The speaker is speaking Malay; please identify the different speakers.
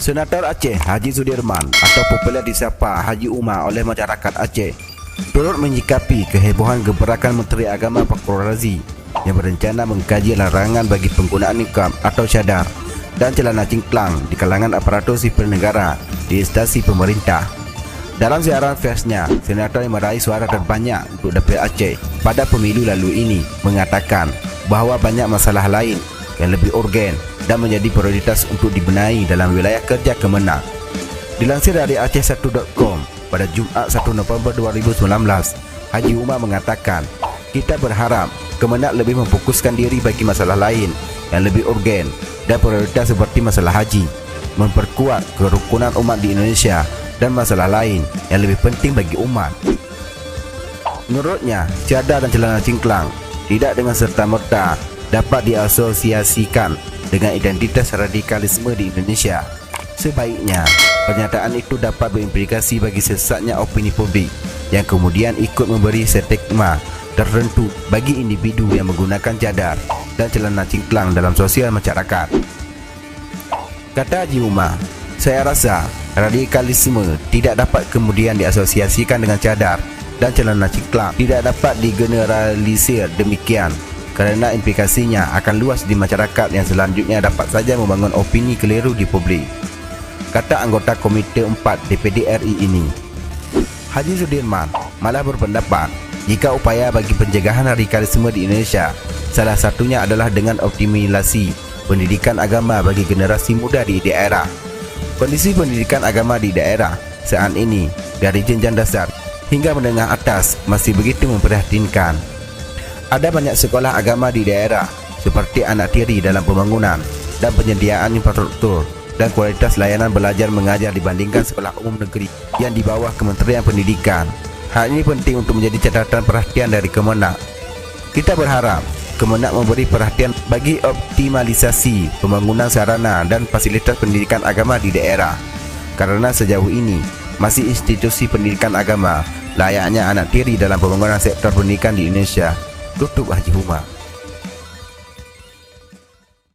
Speaker 1: Senator Aceh Haji Sudirman atau popular disapa Haji Umar oleh masyarakat Aceh turut menyikapi kehebohan gebrakan Menteri Agama Fakhru Razi yang berencana mengkaji larangan bagi penggunaan niqab atau cadar dan celana cingklang di kalangan aparatur sipil negara di instansi pemerintah. Dalam siaran persnya, senator yang meraih suara terbanyak untuk dapil Aceh pada pemilu lalu ini mengatakan bahawa banyak masalah lain yang lebih urgen dan menjadi prioritas untuk dibenahi dalam wilayah kerja Kemenang. Dilansir dari aceh1.com pada Jumaat 1 November 2019, Haji Umar mengatakan, "Kita berharap Kemenang lebih memfokuskan diri bagi masalah lain yang lebih urgen dan prioritas seperti masalah haji, memperkuat kerukunan umat di Indonesia dan masalah lain yang lebih penting bagi umat." Menurutnya, cadar dan celana cingklang tidak dengan serta-merta dapat diasosiasikan dengan identitas radikalisme di Indonesia. Sebaiknya, pernyataan itu dapat berimplikasi bagi sesatnya opini publik yang kemudian ikut memberi stigma tertentu bagi individu yang menggunakan cadar dan celana cingklang dalam sosial masyarakat. Kata Haji Umar, "Saya rasa radikalisme tidak dapat kemudian diasosiasikan dengan cadar dan celana cingklang, tidak dapat digeneralisir demikian, kerana implikasinya akan luas di masyarakat yang selanjutnya dapat saja membangun opini keliru di publik," kata anggota Komite 4 DPD RI ini. Haji Sudirman malah berpendapat jika upaya bagi pencegahan radikalisme di Indonesia salah satunya adalah dengan optimalisasi pendidikan agama bagi generasi muda di daerah. Kondisi pendidikan agama di daerah saat ini dari jenjang dasar hingga menengah atas masih begitu memprihatinkan. Ada banyak sekolah agama di daerah seperti anak tiri dalam pembangunan dan penyediaan infrastruktur dan kualitas layanan belajar mengajar dibandingkan sekolah umum negeri yang di bawah Kementerian Pendidikan. Hal ini penting untuk menjadi catatan perhatian dari Kemenak. Kita berharap Kemenak memberi perhatian bagi optimalisasi pembangunan sarana dan fasilitas pendidikan agama di daerah, karena sejauh ini masih institusi pendidikan agama layaknya anak tiri dalam pembangunan sektor pendidikan di Indonesia, tutup Haji Umar.